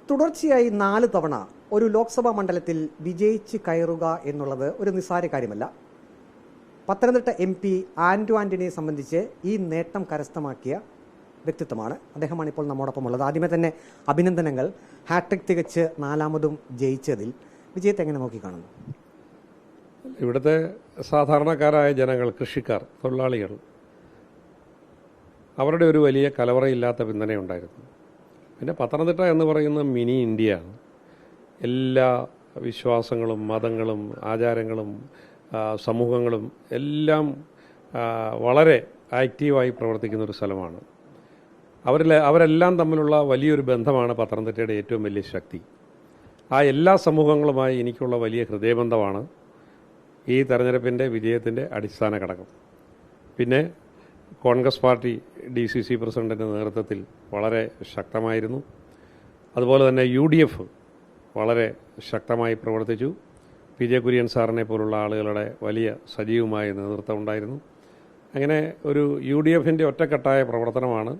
തുടർച്ചയായി 4 തവണ ഒരു ലോക്സഭാ മണ്ഡലത്തിൽ വിജയിച്ച് കയറുക എന്നുള്ളത് ഒരു നിസ്സാര കാര്യമല്ല. പത്തനംതിട്ട MP ആന്റോ ആന്റണിയെ സംബന്ധിച്ച് ഈ നേട്ടം കരസ്ഥമാക്കിയ വ്യക്തിത്വമാണ്. അദ്ദേഹമാണ് ഇപ്പോൾ നമ്മോടൊപ്പം ഉള്ളത്. ആദ്യമേ തന്നെ അഭിനന്ദനങ്ങൾ. ഹാട്രിക് തികച്ച് 4ാമതും ജയിച്ചതിൽ വിജയത്തെ എങ്ങനെ നോക്കിക്കാണുന്നു? ഇവിടുത്തെ സാധാരണക്കാരായ ജനങ്ങൾ, കൃഷിക്കാർ, തൊഴിലാളികൾ, അവരുടെ ഒരു വലിയ കലവറയില്ലാത്ത പിന്തുണയുണ്ടായിരുന്നു. പിന്നെ പത്തനംതിട്ട എന്ന് പറയുന്ന മിനി ഇന്ത്യയാണ്. എല്ലാ വിശ്വാസങ്ങളും മതങ്ങളും ആചാരങ്ങളും സമൂഹങ്ങളും എല്ലാം വളരെ ആക്റ്റീവായി പ്രവർത്തിക്കുന്ന ഒരു സ്ഥലമാണ്. അവരെല്ലാം തമ്മിലുള്ള വലിയൊരു ബന്ധമാണ് പത്തനംതിട്ടയുടെ ഏറ്റവും വലിയ ശക്തി. ആ എല്ലാ സമൂഹങ്ങളുമായി എനിക്കുള്ള വലിയ ഹൃദയബന്ധമാണ് ഈ തെരഞ്ഞെടുപ്പിൻ്റെ വിജയത്തിൻ്റെ അടിസ്ഥാന ഘടകം. പിന്നെ കോൺഗ്രസ് പാർട്ടി DCC പ്രസിഡന്റിൻ്റെ നേതൃത്വത്തിൽ വളരെ ശക്തമായിരുന്നു. അതുപോലെ തന്നെ UDF വളരെ ശക്തമായി പ്രവർത്തിച്ചു. PJ കുര്യൻ സാറിനെ പോലുള്ള ആളുകളുടെ വലിയ സജീവമായ നേതൃത്വം ഉണ്ടായിരുന്നു. അങ്ങനെ ഒരു UDFൻ്റെ ഒറ്റക്കെട്ടായ പ്രവർത്തനമാണ്.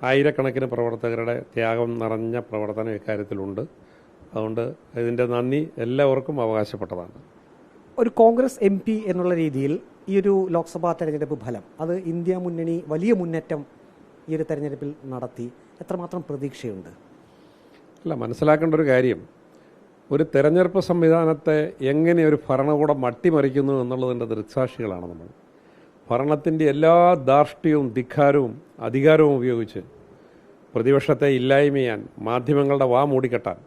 ആയിരക്കണക്കിന് പ്രവർത്തകരുടെ ത്യാഗം നിറഞ്ഞ പ്രവർത്തനം ഇക്കാര്യത്തിലുണ്ട്. അതുകൊണ്ട് ഇതിൻ്റെ നന്ദി എല്ലാവർക്കും അവകാശപ്പെട്ടതാണ്. ഒരു കോൺഗ്രസ് MP എന്നുള്ള രീതിയിൽ ഈ ഒരു ലോക്സഭാ തെരഞ്ഞെടുപ്പ് ഫലം, അത് ഇന്ത്യ മുന്നണി വലിയ മുന്നേറ്റം ഈ ഒരു തെരഞ്ഞെടുപ്പിൽ നടത്തി. എത്രമാത്രം പ്രതീക്ഷയുണ്ട്? മനസ്സിലാക്കേണ്ട ഒരു കാര്യം, ഒരു തെരഞ്ഞെടുപ്പ് സംവിധാനത്തെ എങ്ങനെ ഒരു ഭരണകൂടം അട്ടിമറിക്കുന്നു എന്നുള്ളതിൻ്റെ ദൃക്സാക്ഷികളാണ് നമ്മൾ. ഭരണത്തിൻ്റെ എല്ലാ ധാർഷ്ട്യവും ധിക്കാരവും അധികാരവും ഉപയോഗിച്ച് പ്രതിപക്ഷത്തെ ഇല്ലായ്മ ചെയ്യാൻ, മാധ്യമങ്ങളുടെ വാ മൂടിക്കെട്ടാൻ,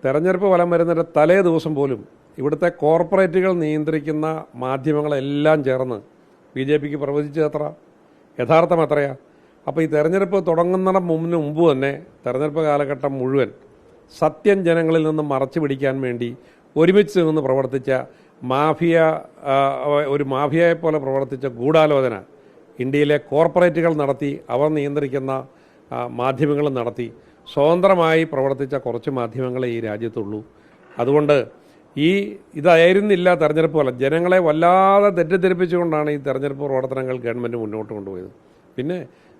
തെരഞ്ഞെടുപ്പ് ഫലം വരുന്നതിൻ്റെ തലേ ദിവസം പോലും ഇവിടുത്തെ കോർപ്പറേറ്റുകൾ നിയന്ത്രിക്കുന്ന മാധ്യമങ്ങളെല്ലാം ചേർന്ന് BJPക്ക് പ്രവചിച്ചത് എത്ര, യഥാർത്ഥം എത്രയാ? അപ്പോൾ ഈ തെരഞ്ഞെടുപ്പ് തുടങ്ങുന്നതിന് മുമ്പ് തന്നെ തെരഞ്ഞെടുപ്പ് കാലഘട്ടം മുഴുവൻ സത്യം ജനങ്ങളിൽ നിന്ന് മറച്ചു പിടിക്കാൻ വേണ്ടി ഒരുമിച്ച് നിന്ന് പ്രവർത്തിച്ച ഒരു മാഫിയയെപ്പോലെ പ്രവർത്തിച്ച ഗൂഢാലോചന ഇന്ത്യയിലെ കോർപ്പറേറ്റുകൾ നടത്തി, അവർ നിയന്ത്രിക്കുന്ന മാധ്യമങ്ങൾ നടത്തി. സ്വതന്ത്രമായി പ്രവർത്തിച്ച കുറച്ച് മാധ്യമങ്ങളെ ഈ രാജ്യത്തുള്ളൂ. അതുകൊണ്ട് ഇതായിരുന്നില്ല തെരഞ്ഞെടുപ്പ് ഫലം. ജനങ്ങളെ വല്ലാതെ തെറ്റിദ്ധരിപ്പിച്ചുകൊണ്ടാണ് ഈ തെരഞ്ഞെടുപ്പ് പ്രവർത്തനങ്ങൾ ഗവൺമെൻറ് മുന്നോട്ട് കൊണ്ടുപോയത്. പിന്നെ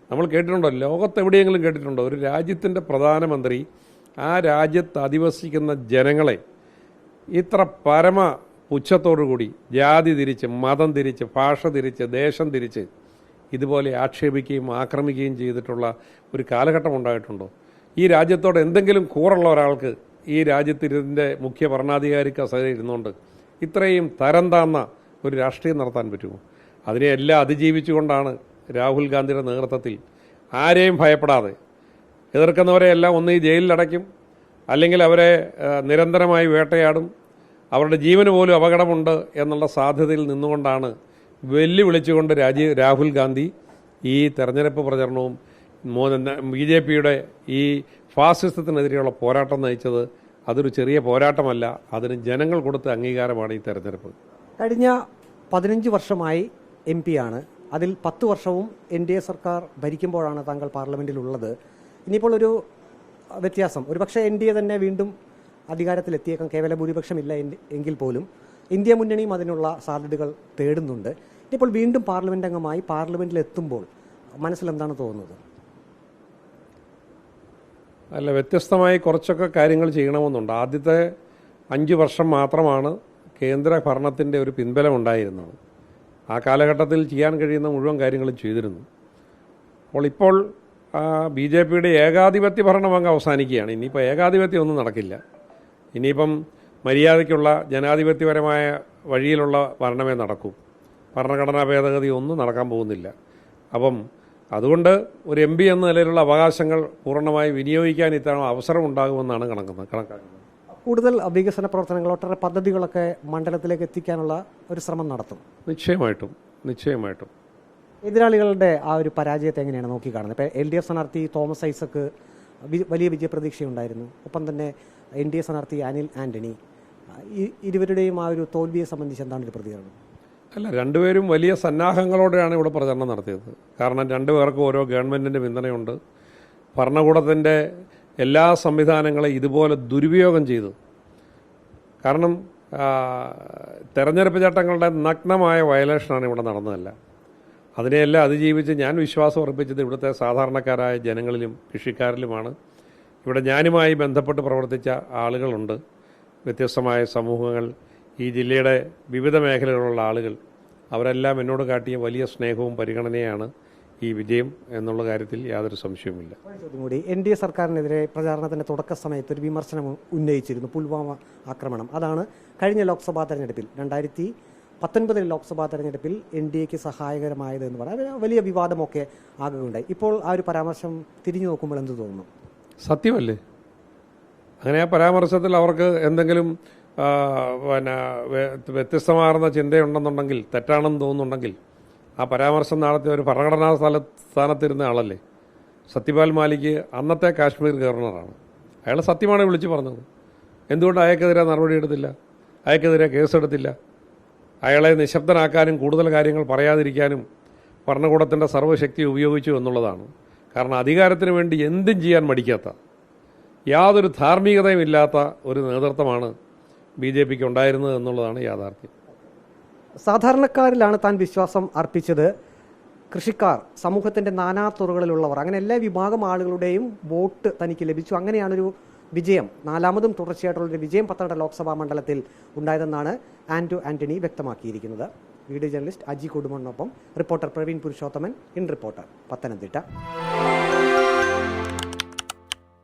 നമ്മൾ കേട്ടിട്ടുണ്ടോ, ലോകത്തെവിടെയെങ്കിലും കേട്ടിട്ടുണ്ടോ ഒരു രാജ്യത്തിൻ്റെ പ്രധാനമന്ത്രി ആ രാജ്യത്ത് അധിവസിക്കുന്ന ജനങ്ങളെ ഇത്ര പരമ പുച്ഛത്തോടുകൂടി ജാതി തിരിച്ച്, മതം തിരിച്ച്, ഭാഷ തിരിച്ച്, ദേശം തിരിച്ച് ഇതുപോലെ ആക്ഷേപിക്കുകയും ആക്രമിക്കുകയും ചെയ്തിട്ടുള്ള ഒരു കാലഘട്ടം ഉണ്ടായിട്ടുണ്ടോ? ഈ രാജ്യത്തോട് എന്തെങ്കിലും കൂറുള്ള ഒരാൾക്ക് ഈ രാജ്യത്തിൻ്റെ മുഖ്യ ഭരണാധികാരി കസേരയിൽ ഇരുന്നുകൊണ്ട് ഇത്രയും തരം താന്ന ഒരു രാഷ്ട്രീയം നടത്താൻ പറ്റുമോ? അതിനെയെല്ലാം അതിജീവിച്ചുകൊണ്ടാണ് രാഹുൽ ഗാന്ധിയുടെ നേതൃത്വത്തിൽ ആരെയും ഭയപ്പെടാതെ എതിർക്കുന്നവരെയെല്ലാം ഒന്ന് ഈ ജയിലിലടയ്ക്കും, അല്ലെങ്കിൽ അവരെ നിരന്തരമായി വേട്ടയാടും, അവരുടെ ജീവന് പോലും അപകടമുണ്ട് എന്നുള്ള സാധ്യതയിൽ നിന്നുകൊണ്ടാണ് വെല്ലുവിളിച്ചുകൊണ്ട് രാഹുൽ ഗാന്ധി ഈ തെരഞ്ഞെടുപ്പ് പ്രചരണവും BJPയുടെ ഈ ഫാസിസത്തിനെതിരെയുള്ള പോരാട്ടം നയിച്ചത്. അതൊരു ചെറിയ പോരാട്ടമല്ല, അതിന് ജനങ്ങൾ കൊടുത്ത അംഗീകാരമാണ് ഈ തെരഞ്ഞെടുപ്പ്. കഴിഞ്ഞ 15 വർഷമായി MP ആണ്. അതിൽ 10 വർഷവും NDA സർക്കാർ ഭരിക്കുമ്പോഴാണ് താങ്കൾ പാർലമെൻറ്റിലുള്ളത്. ഇനിയിപ്പോൾ ഒരു വ്യത്യാസം, ഒരുപക്ഷെ NDA തന്നെ വീണ്ടും അധികാരത്തിലെത്തിയേക്കാം, കേവല ഭൂരിപക്ഷമില്ല എങ്കിൽ പോലും ഇന്ത്യ മുന്നണിയും അതിനുള്ള സാധ്യതകൾ തേടുന്നുണ്ട്. ഇനിയിപ്പോൾ വീണ്ടും പാർലമെൻറ്റ് അംഗമായി പാർലമെൻറ്റിലെത്തുമ്പോൾ മനസ്സിലെന്താണ് തോന്നുന്നത്? വ്യത്യസ്തമായി കുറച്ചൊക്കെ കാര്യങ്ങൾ ചെയ്യണമെന്നുണ്ട്. ആദ്യത്തെ 5 വർഷം മാത്രമാണ് കേന്ദ്ര ഭരണത്തിൻ്റെ ഒരു പിൻബലം ഉണ്ടായിരുന്നത്. ആ കാലഘട്ടത്തിൽ ചെയ്യാൻ കഴിയുന്ന മുഴുവൻ കാര്യങ്ങളും ചെയ്തിരുന്നു. ഇപ്പോൾ BJPയുടെ ഏകാധിപത്യ ഭരണം അങ്ങ് അവസാനിക്കുകയാണ്. ഇനിയിപ്പോൾ ഏകാധിപത്യം ഒന്നും നടക്കില്ല. ഇനിയിപ്പം മര്യാദയ്ക്കുള്ള ജനാധിപത്യപരമായ വഴിയിലുള്ള ഭരണമേ നടക്കൂ. ഭരണഘടനാ ഭേദഗതി ഒന്നും നടക്കാൻ പോകുന്നില്ല. അതുകൊണ്ട് ഒരു MP എന്ന നിലയിലുള്ള അവകാശങ്ങൾ പൂർണ്ണമായി വിനിയോഗിക്കാൻ ഇത്തവണ അവസരം ഉണ്ടാകുമെന്നാണ് കണക്കാക്കുന്നത്. കൂടുതൽ വികസന പ്രവർത്തനങ്ങൾ, ഒട്ടേറെ പദ്ധതികളൊക്കെ മണ്ഡലത്തിലേക്ക് എത്തിക്കാനുള്ള ഒരു ശ്രമം നടത്തും. നിശ്ചയമായിട്ടും. എതിരാളികളുടെ ആ ഒരു പരാജയത്തെ എങ്ങനെയാണ് നോക്കിക്കാണുന്നത്? ഇപ്പോൾ LDF സ്ഥാനാർത്ഥി തോമസ് ഐസക്ക് വലിയ വിജയപ്രതീക്ഷയുണ്ടായിരുന്നു. ഒപ്പം തന്നെ NDA സ്ഥാനാർത്ഥി അനിൽ ആന്റണി. ഇരുവരുടെയും ആ ഒരു തോൽവിയെ സംബന്ധിച്ച് എന്താണ് ഒരു പ്രതികരണം? രണ്ടുപേരും വലിയ സന്നാഹങ്ങളോടെയാണ് ഇവിടെ പ്രചരണം നടത്തിയത്. കാരണം രണ്ടുപേർക്കും ഓരോ ഗവൺമെൻറ്റിൻ്റെ പിന്തുണയുണ്ട്. ഭരണകൂടത്തിൻ്റെ എല്ലാ സംവിധാനങ്ങളെ ഇതുപോലെ ദുരുപയോഗം ചെയ്തു. കാരണം തെരഞ്ഞെടുപ്പ് ചട്ടങ്ങളുടെ നഗ്നമായ വയലേഷനാണ് ഇവിടെ നടന്നതല്ല. അതിനെയെല്ലാം അതിജീവിച്ച് ഞാൻ വിശ്വാസം അർപ്പിച്ചത് ഇവിടുത്തെ സാധാരണക്കാരായ ജനങ്ങളിലും കൃഷിക്കാരിലുമാണ്. ഇവിടെ ഞാനുമായി ബന്ധപ്പെട്ട് പ്രവർത്തിച്ച ആളുകളുണ്ട്. വ്യത്യസ്തമായ സമൂഹങ്ങൾ, ഈ ജില്ലയുടെ വിവിധ മേഖലകളിലുള്ള ആളുകൾ, അവരെല്ലാം എന്നോട് കാട്ടിയ വലിയ സ്നേഹവും പരിഗണനയാണ് ഈ വിജയം എന്നുള്ള കാര്യത്തിൽ യാതൊരു സംശയവുമില്ല. ചോദ്യം കൂടി, NDA സർക്കാരിനെതിരെ പ്രചാരണത്തിന്റെ തുടക്ക സമയത്ത് ഒരു വിമർശനം ഉന്നയിച്ചിരുന്നു, പുൽവാമ ആക്രമണം. അതാണ് കഴിഞ്ഞ ലോക്സഭാ തെരഞ്ഞെടുപ്പിൽ 2019 ലോക്സഭാ തെരഞ്ഞെടുപ്പിൽ NDAക്ക് സഹായകരമായത് എന്ന് പറഞ്ഞാൽ വലിയ വിവാദമൊക്കെ ആകുകയുണ്ടായി. ഇപ്പോൾ ആ ഒരു പരാമർശം തിരിഞ്ഞു നോക്കുമ്പോൾ എന്ത് തോന്നുന്നു? സത്യമല്ലേ? അങ്ങനെ ആ പരാമർശത്തിൽ അവർക്ക് എന്തെങ്കിലും വ്യത്യസ്തമാർന്ന ചിന്തയുണ്ടെന്നുണ്ടെങ്കിൽ, തെറ്റാണെന്ന് തോന്നുന്നുണ്ടെങ്കിൽ, ആ പരാമർശം നടത്തിയ ഒരു ഭരണഘടനാ സ്ഥാനത്തിരുന്ന ആളല്ലേ സത്യപാൽ മാലിക്, അന്നത്തെ കാശ്മീർ ഗവർണറാണ്. അയാൾ സത്യമാണ് വിളിച്ചു പറഞ്ഞത്. എന്തുകൊണ്ട് അയാൾക്കെതിരെ നടപടിയെടുത്തില്ല? അയാൾക്കെതിരെ കേസെടുത്തില്ല? അയാളെ നിശബ്ദനാക്കാനും കൂടുതൽ കാര്യങ്ങൾ പറയാതിരിക്കാനും ഭരണകൂടത്തിൻ്റെ സർവ്വശക്തി ഉപയോഗിച്ചു എന്നുള്ളതാണ്. കാരണം അധികാരത്തിന് വേണ്ടി എന്തും ചെയ്യാൻ മടിക്കാത്ത, യാതൊരു ധാർമ്മികതയും ഇല്ലാത്ത ഒരു നേതൃത്വമാണ് BJPക്ക് ഉണ്ടായിരുന്നത് എന്നുള്ളതാണ് യാഥാർത്ഥ്യം. സാധാരണക്കാരിലാണ് താൻ വിശ്വാസം അർപ്പിച്ചത്. കൃഷിക്കാർ, സമൂഹത്തിൻ്റെ നാനാതുറകളിലുള്ളവർ, അങ്ങനെ എല്ലാ വിഭാഗം ആളുകളുടെയും വോട്ട് തനിക്ക് ലഭിച്ചു. അങ്ങനെയാണൊരു വിജയം, നാലാമതും തുടർച്ചയായിട്ടുള്ളൊരു വിജയം പത്തനംതിട്ട ലോക്സഭാ മണ്ഡലത്തിൽ ഉണ്ടായതെന്നാണ് ആന്റണി വ്യക്തമാക്കിയിരിക്കുന്നത്. Video journalist Aji കുടുംബനൊപ്പം reporter Praveen Purushothaman, in reporter, Pathanamthitta.